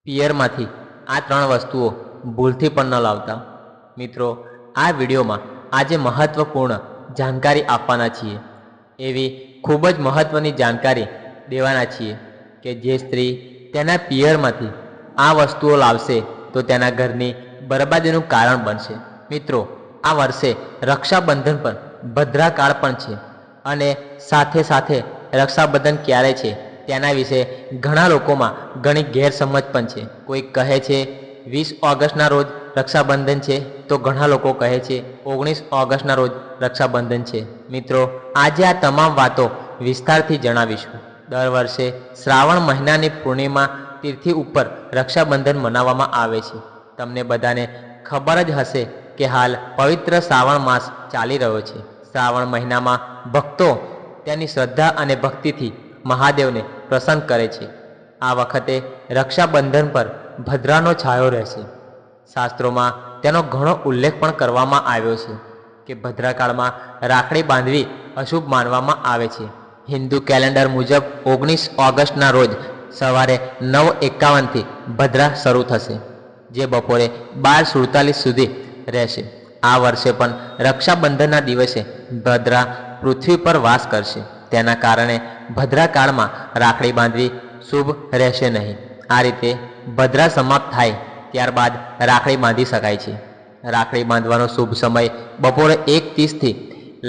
પિયરમાંથી આ 3 વસ્તુઓ ભૂલથી પણ ન લાવતા। મિત્રો, આ વિડીયોમાં આજે મહત્વપૂર્ણ જાણકારી આપવાના છીએ। એવી ખૂબ જ મહત્વની જાણકારી દેવાના છીએ કે જે સ્ત્રી તેના પિયરમાંથી આ વસ્તુઓ લાવશે તો તેના ઘરની બરબાદીનું કારણ બનશે। મિત્રો, આ વર્ષે રક્ષાબંધન પર ભદ્રાકાળ પણ છે અને સાથે સાથે રક્ષાબંધન ક્યારે છે તેના વિશે ઘણા લોકોમાં ઘણી ગેરસમજ પણ છે। કોઈ કહે છે 20 ઓગસ્ટના રોજ રક્ષાબંધન છે તો ઘણા લોકો કહે છે 19 ઓગસ્ટના રોજ રક્ષાબંધન છે। મિત્રો, આજે આ તમામ વાતો વિસ્તારથી જણાવીશું। દર વર્ષે શ્રાવણ મહિનાની પૂર્ણિમા તિથિ ઉપર રક્ષાબંધન મનાવવામાં આવે છે। તમને બધાને ખબર જ હશે કે હાલ પવિત્ર શ્રાવણ માસ ચાલી રહ્યો છે। શ્રાવણ મહિનામાં ભક્તો તેની શ્રદ્ધા અને ભક્તિથી મહાદેવને પ્રસન્ન કરે છે। આ વખતે રક્ષાબંધન પર ભદ્રાનો છાયો રહેશે। શાસ્ત્રોમાં તેનો ઘણો ઉલ્લેખ પણ કરવામાં આવ્યો છે કે ભદ્રાકાળમાં રાખડી બાંધવી અશુભ માનવામાં આવે છે। હિન્દુ કેલેન્ડર મુજબ 19 ઓગસ્ટના રોજ સવારે 9:51થી ભદ્રા શરૂ થશે જે બપોરે 12:47 સુધી રહેશે। આ વર્ષે પણ રક્ષાબંધનના દિવસે ભદ્રા પૃથ્વી પર વાસ કરશે। તેના કારણે ભદ્રાકાળમાં રાખડી બાંધવી શુભ રહેશે નહીં। આ રીતે ભદ્રા સમાપ્ત થાય ત્યારબાદ રાખડી બાંધી શકાય છે। રાખડી બાંધવાનો શુભ સમય બપોરે 1:30થી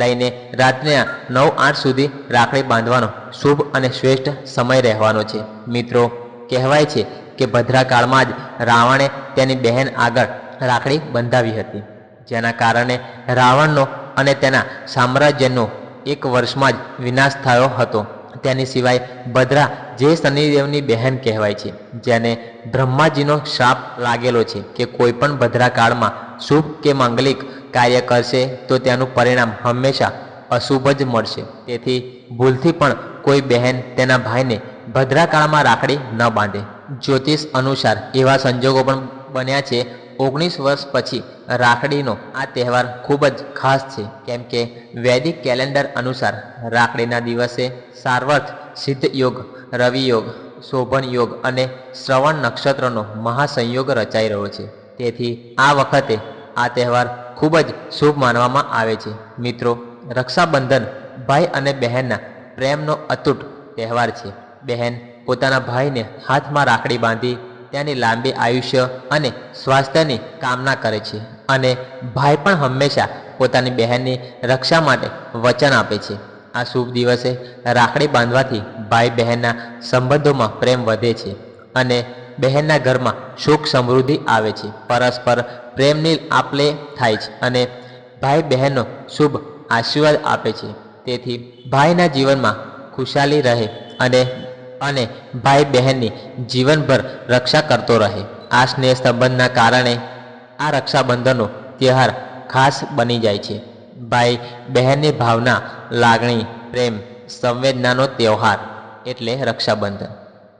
લઈને રાત્રિના 9-8 સુધી રાખડી બાંધવાનો શુભ અને શ્રેષ્ઠ સમય રહેવાનો છે। મિત્રો, કહેવાય છે કે ભદ્રાકાળમાં જ રાવણે તેની બહેન આગળ રાખડી બંધાવી હતી, જેના કારણે રાવણનો અને તેના સામ્રાજ્યનો એક વર્ષમાં જ વિનાશ થયો હતો। તેની સિવાય ભદ્રા જે શનિદેવની બહેન કહેવાય છે, જેને બ્રહ્માજીનો શ્રાપ લાગેલો છે કે કોઈ પણ ભદ્રાકાળમાં શુભ કે માંગલિક કાર્ય કરશે તો તેનું પરિણામ હંમેશા અશુભ જ મળશે। તેથી ભૂલથી પણ કોઈ બહેન તેના ભાઈને ભદ્રાકાળમાં રાખડી ન બાંધે। જ્યોતિષ અનુસાર એવા સંજોગો પણ બન્યા છે। 19 વર્ષ પછી રાખડીનો આ તહેવાર ખૂબ જ ખાસ છે, કેમ કે વૈદિક કેલેન્ડર અનુસાર રાખડીના દિવસે સાર્વર્થ સિદ્ધ યોગ, રવિ યોગ, શોભન યોગ અને શ્રવણ નક્ષત્રનો મહાસંયોગ રચાઈ રહ્યો છે। તેથી આ વખતે આ તહેવાર ખૂબ જ શુભ માનવામાં આવે છે। મિત્રો, રક્ષાબંધન ભાઈ અને બહેનના પ્રેમનો અતૂટ તહેવાર છે। બહેન પોતાના ભાઈને હાથમાં રાખડી બાંધી તેની લાંબી આયુષ્ય અને સ્વાસ્થ્યની કામના કરે છે અને ભાઈ પણ હંમેશા પોતાની બહેનની રક્ષા માટે વચન આપે છે। આ શુભ દિવસે રાખડી બાંધવાથી ભાઈ બહેનના સંબંધોમાં પ્રેમ વધે છે અને બહેનના ઘરમાં સુખ સમૃદ્ધિ આવે છે। પરસ્પર પ્રેમની આપ-લે થાય છે અને ભાઈ બહેનનો શુભ આશીર્વાદ આપે છે। તેથી ભાઈના જીવનમાં ખુશાલી રહે અને ભાઈ બહેનની જીવનભર રક્ષા કરતો રહે। આ સ્નેહ સંબંધના કારણે આ રક્ષાબંધનનો તહેવાર ખાસ બની જાય છે। ભાઈ બહેનની ભાવના, લાગણી, પ્રેમ, સંવેદનાનો તહેવાર એટલે રક્ષાબંધન।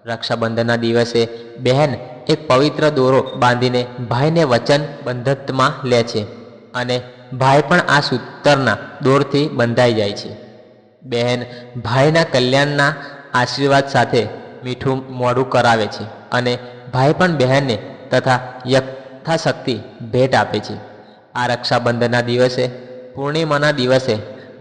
રક્ષાબંધનના દિવસે બહેન એક પવિત્ર દોરો બાંધીને ભાઈને વચન બંધનમાં લે છે અને ભાઈ પણ આ સૂતરના દોરથી બંધાઈ જાય છે। બહેન ભાઈના કલ્યાણના આશીર્વાદ સાથે મીઠું મોઢું કરાવે છે અને ભાઈ પણ બહેનને તથા યથાશક્તિ ભેટ આપે છે। આ રક્ષાબંધનના દિવસે પૂર્ણિમાના દિવસે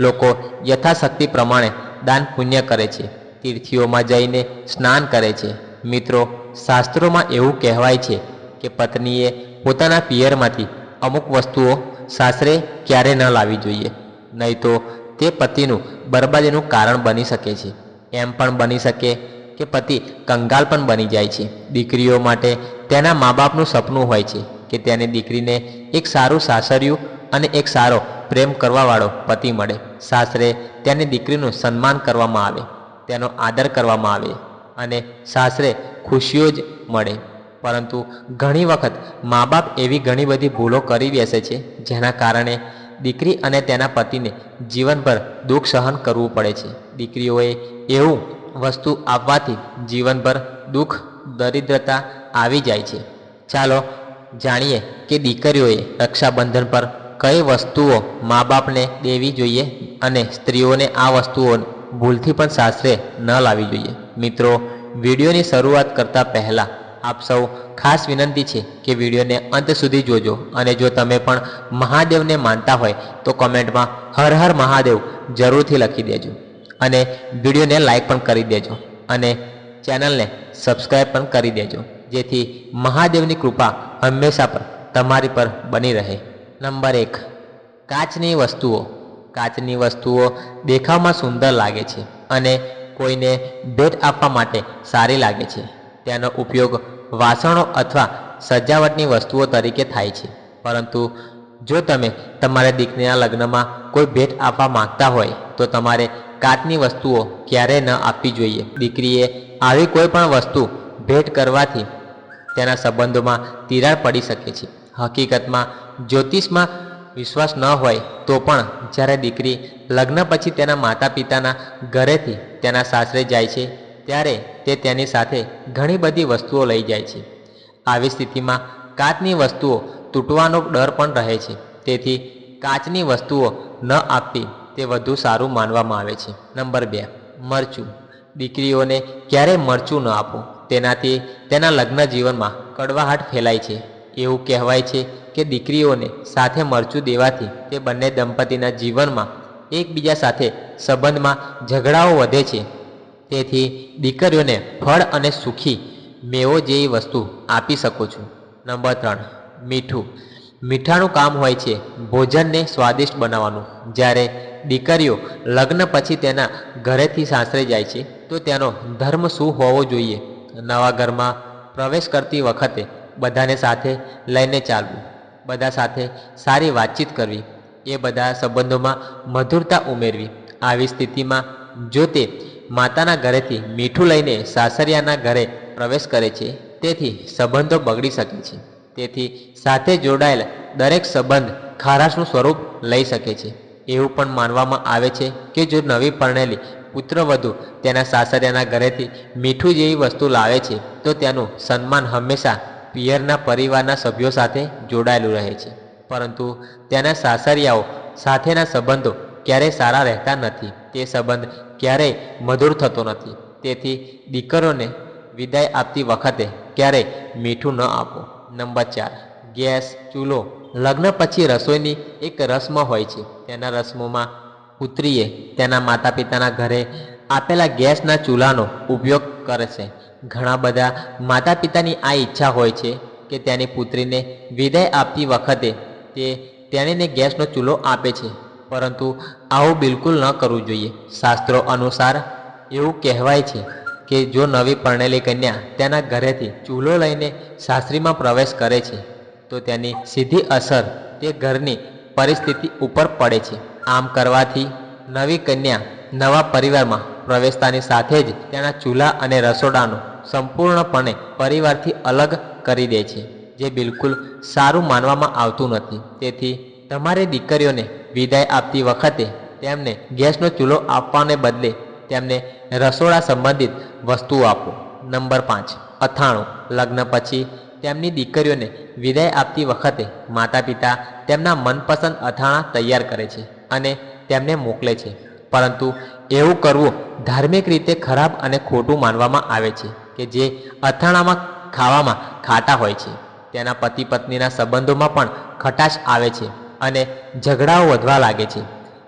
લોકો યથાશક્તિ પ્રમાણે દાન પુણ્ય કરે છે, તીર્થોમાં જઈને સ્નાન કરે છે। મિત્રો, શાસ્ત્રોમાં એવું કહેવાય છે કે પત્નીએ પોતાના પિયરમાંથી અમુક વસ્તુઓ સાસરે ક્યારે ન લાવવી જોઈએ, નહીં તો તે પતિનું બરબાદીનું કારણ બની શકે છે। એમ પણ બની શકે કે પતિ કંગાલ પણ બની જાય છે। દીકરીઓ માટે તેના મા બાપનું સપનું હોય છે કે તેની દીકરીને એક સારું સાસરિયું અને એક સારો પ્રેમ કરવાવાળો પતિ મળે। સાસરે તેની દીકરીનું સન્માન કરવામાં આવે, તેનો આદર કરવામાં આવે અને સાસરે ખુશીઓ જ મળે। પરંતુ ઘણી વખત મા બાપ એવી ઘણી બધી ભૂલો કરી બેસે છે જેના કારણે દીકરી અને તેના પતિને જીવનભર દુઃખ સહન કરવું પડે છે। દીકરીઓએ એવું વસ્તુ આપવાથી જીવનભર દુઃખ, દરિદ્રતા આવી જાય છે। ચાલો જાણીએ કે દીકરીઓએ રક્ષાબંધન પર કઈ વસ્તુઓ મા બાપને દેવી જોઈએ અને સ્ત્રીઓને આ વસ્તુઓ ભૂલથી પણ સાસરે ન લાવવી જોઈએ। મિત્રો, વિડીયોની શરૂઆત કરતા પહેલાં આપ સૌ ખાસ વિનંતી છે કે વિડીયોને અંત સુધી જોજો અને જો તમે પણ મહાદેવને માનતા હોય તો કોમેન્ટમાં હર હર મહાદેવ જરૂરથી લખી દેજો અને વિડીયોને લાઈક પણ કરી દેજો અને ચેનલને સબસ્ક્રાઈબ પણ કરી દેજો, જેથી મહાદેવની કૃપા હંમેશા પર તમારી પર બની રહે. નંબર 1, કાચની વસ્તુઓ. કાચની વસ્તુઓ દેખાવમાં સુંદર લાગે છે અને કોઈને ભેટ આપવા માટે સારી લાગે છે. તેનો ઉપયોગ વાસણો અથવા સજાવટની વસ્તુઓ તરીકે થાય છે. પરંતુ જો તમે તમારા દીકરીના લગ્નમાં કોઈ ભેટ આપવા માંગતા હોય તો તમારે કાચની વસ્તુઓ ક્યારેય ન આપવી જોઈએ. દીકરીએ આવી કોઈ પણ વસ્તુ ભેટ કરવાથી તેના સંબંધોમાં તિરાડ પડી શકે છે. હકીકતમાં જ્યોતિષમાં વિશ્વાસ ન હોય તો પણ જ્યારે દીકરી લગ્ન પછી તેના માતા પિતાના ઘરેથી તેના સાસરે જાય છે ત્યારે તે તેની સાથે ઘણી બધી વસ્તુઓ લઈ જાય છે. આવી સ્થિતિમાં કાચની વસ્તુઓ તૂટવાનો ડર પણ રહે છે. તેથી કાચની વસ્તુઓ ન આપવી તે વધુ સારું માનવામાં આવે છે. નંબર 2, મરચું. દીકરીઓને ક્યારેય મરચું ન આપો. તેનાથી તેના લગ્ન જીવનમાં કડવાહાટ ફેલાય છે. એવું કહેવાય છે કે દીકરીઓને સાથે મરચું દેવાથી તે બંને દંપતીના જીવનમાં એકબીજા સાથે સંબંધમાં ઝઘડાઓ વધે છે. તેથી દીકરીઓને ફળ અને સુખી મેવો જેવી વસ્તુ આપી શકો છો. નંબર 3, મીઠું. મીઠાનું કામ હોય છે ભોજનને સ્વાદિષ્ટ બનાવવાનું. જ્યારે દીકરીઓ લગ્ન પછી તેના ઘરેથી સાસરે જાય છે તો તેનો ધર્મ શું હોવો જોઈએ? નવા ઘરમાં પ્રવેશ કરતી વખતે બધાને સાથે લઈને ચાલવું, બધા સાથે સારી વાતચીત કરવી, એ બધા સંબંધોમાં મધુરતા ઉમેરવી. આવી સ્થિતિમાં જો તે માતાના ઘરેથી મીઠું લઈને સાસરિયાના ઘરે પ્રવેશ કરે છે તેથી સંબંધો બગડી શકે છે. તેથી સાથે જોડાયેલ દરેક સંબંધ ખારાશનું સ્વરૂપ લઈ શકે છે. એવું પણ માનવામાં આવે છે કે જો નવી પરણેલી પુત્રવધુ તેના સાસરિયાના ઘરેથી મીઠું જેવી વસ્તુ લાવે છે તો તેનું સન્માન હંમેશા પિયરના પરિવારના સભ્યો સાથે જોડાયેલું રહે છે. પરંતુ તેના સાસરિયાઓ સાથેના સંબંધો ક્યારેય સારા રહેતા નથી. તે સંબંધ ક્યારેય મધુર થતો નથી. તેથી દીકરીઓને વિદાય આપતી વખતે ક્યારેય મીઠું ન આપો. નંબર 4, ગેસ ચૂલો. લગ્ન પછી રસોઈની એક રસમ હોય છે. તેના રસમોમાં પુત્રીએ તેના માતા પિતાના ઘરે આપેલા ગેસના ચૂલાનો ઉપયોગ કરે છે. ઘણા બધા માતા પિતાની આ ઈચ્છા હોય છે કે તેની પુત્રીને વિદાય આપતી વખતે તે તેણીને ગેસનો ચૂલો આપે છે. પરંતુ આવું બિલકુલ ન કરવું જોઈએ. શાસ્ત્રો અનુસાર એવું કહેવાય છે કે જો નવી પરણેલી કન્યા તેના ઘરેથી ચૂલો લઈને સાસરીમાં પ્રવેશ કરે છે તો તેની સીધી અસર તે ઘરની પરિસ્થિતિ ઉપર પડે છે. આમ કરવાથી નવી કન્યા નવા પરિવારમાં પ્રવેશતાની સાથે જ તેના ચૂલા અને રસોડાનું સંપૂર્ણપણે પરિવારથી અલગ કરી દે છે, જે બિલકુલ સારું માનવામાં આવતું નથી. તેથી તમારી દીકરીઓને વિદાય આપતી વખતે તેમને ગેસનો ચૂલો આપવાને બદલે તેમને રસોડા સંબંધિત વસ્તુઓ આપો. નંબર 5, અથાણું. લગ્ન પછી તેમની દીકરીઓને વિદાય આપતી વખતે માતા પિતા તેમના મનપસંદ અથાણા તૈયાર કરે છે અને તેમને મોકલે છે. પરંતુ એવું કરવું ધાર્મિક રીતે ખરાબ અને ખોટું માનવામાં આવે છે કે જે અથાણામાં ખાવામાં ખાટા હોય છે તેના પતિ પત્નીના સંબંધોમાં પણ ખટાશ આવે છે અને ઝઘડાઓ વધવા લાગે છે.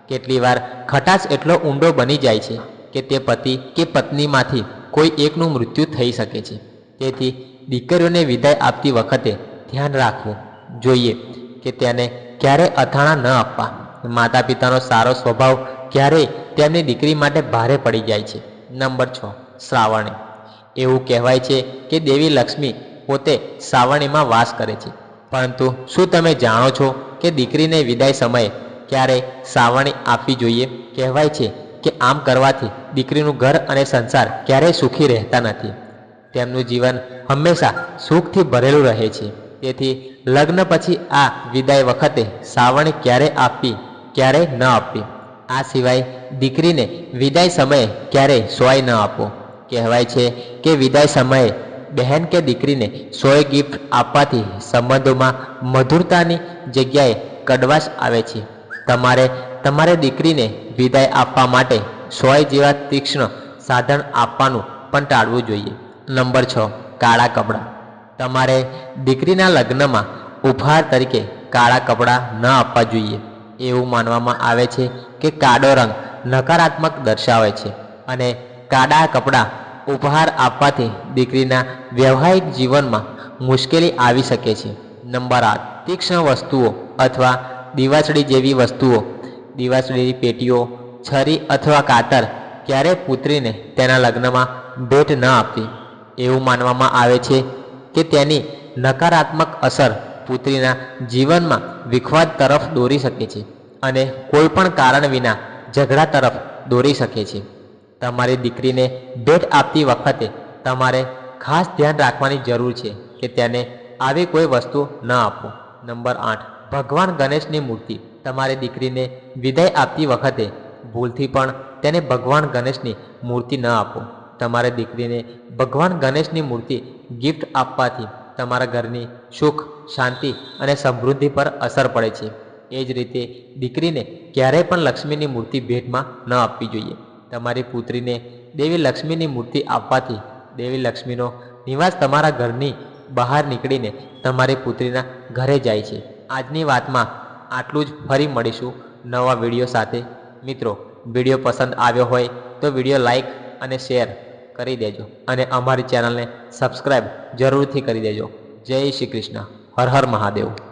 કેટલી વાર ખટાશ એટલો ઊંડો બની જાય છે કે તે પતિ કે પત્નીમાંથી કોઈ એકનું મૃત્યુ થઈ શકે છે. તેથી દીકરીઓને વિદાય આપતી વખતે ધ્યાન રાખવું જોઈએ કે તેને ક્યારેય અથાણા ન આપવા. માતા પિતાનો સારો સ્વભાવ ક્યારેય તેમની દીકરી માટે ભારે પડી જાય છે. નંબર 6, શ્રાવણી. એવું કહેવાય છે કે દેવી લક્ષ્મી પોતે શ્રાવણીમાં વાસ કરે છે. પરંતુ શું તમે જાણો છો કે દીકરીને વિદાય સમયે ક્યારેય શ્રાવણી આપવી જોઈએ? કહેવાય છે કે આમ કરવાથી દીકરીનું ઘર અને સંસાર ક્યારેય સુખી રહેતા નથી. તેમનું જીવન હંમેશા સુખથી ભરેલું રહે છે. તેથી લગ્ન પછી આ વિદાય વખતે શ્રાવણી ક્યારેય આપવી, ક્યારેય ન આપવી. આ સિવાય દીકરીને વિદાય સમયે ક્યારેય સોય ન આપો. કહેવાય છે કે વિદાય સમયે બહેન કે દીકરીને સોય ગિફ્ટ આપવાથી સંબંધોમાં મધુરતાની જગ્યાએ કડવાશ આવે છે. તમારે તમારી દીકરીને વિદાય આપવા માટે સોય જેવા તીક્ષ્ણ સાધન આપવાનું પણ ટાળવું જોઈએ. નંબર 6, કાળા કપડાં. તમારે દીકરીના લગ્નમાં ઉપહાર તરીકે કાળા કપડાં ન આપવા જોઈએ. એવું માનવામાં આવે છે કે કાળો રંગ નકારાત્મક દર્શાવે છે અને કાળા કપડાં ઉપહાર આપવાથી દીકરીના વૈવાહિક જીવનમાં મુશ્કેલી આવી શકે છે. નંબર 8, તીક્ષ્ણ વસ્તુઓ અથવા દીવાસળી જેવી વસ્તુઓ. દીવાસળીની પેટીઓ, છરી અથવા કાતર ક્યારેય પુત્રીને તેના લગ્નમાં ભેટ ન આપવી. એવું માનવામાં આવે છે કે તેની નકારાત્મક અસર પુત્રીના જીવનમાં વિખવાદ તરફ દોરી શકે છે અને કોઈ પણ કારણ વિના ઝઘડા તરફ દોરી શકે છે. તમારી દીકરીને ભેટ આપતી વખતે તમારે ખાસ ધ્યાન રાખવાની જરૂર છે કે તેને આવી કોઈ વસ્તુ ન આપો. નંબર 8, ભગવાન ગણેશની મૂર્તિ. તમારી દીકરીને વિદાય આપતી વખતે ભૂલથી પણ તેને ભગવાન ગણેશની મૂર્તિ ન આપો. તમારી દીકરીને ભગવાન ગણેશની મૂર્તિ ગિફ્ટ આપવાથી તમારા ઘરની સુખ, શાંતિ અને સમૃદ્ધિ પર અસર પડે છે. એ જ રીતે દીકરીને ક્યારેય પણ લક્ષ્મીની મૂર્તિ ભેટમાં ન આપવી જોઈએ. તમારી પુત્રીને દેવી લક્ષ્મીની મૂર્તિ આપવાથી દેવી લક્ષ્મીનો નિવાસ તમારા ઘરની બહાર નીકળીને તમારી પુત્રીના ઘરે જાય છે. આજની વાતમાં આટલું જ. ફરી મળીશું નવા વિડીયો સાથે. મિત્રો, વિડીયો પસંદ આવ્યો હોય તો વિડીયો લાઈક અને શેર કરી દેજો અને અમારી ચેનલને સબસ્ક્રાઈબ જરૂરથી કરી દેજો. જય શ્રી કૃષ્ણ. હર હર મહાદેવ.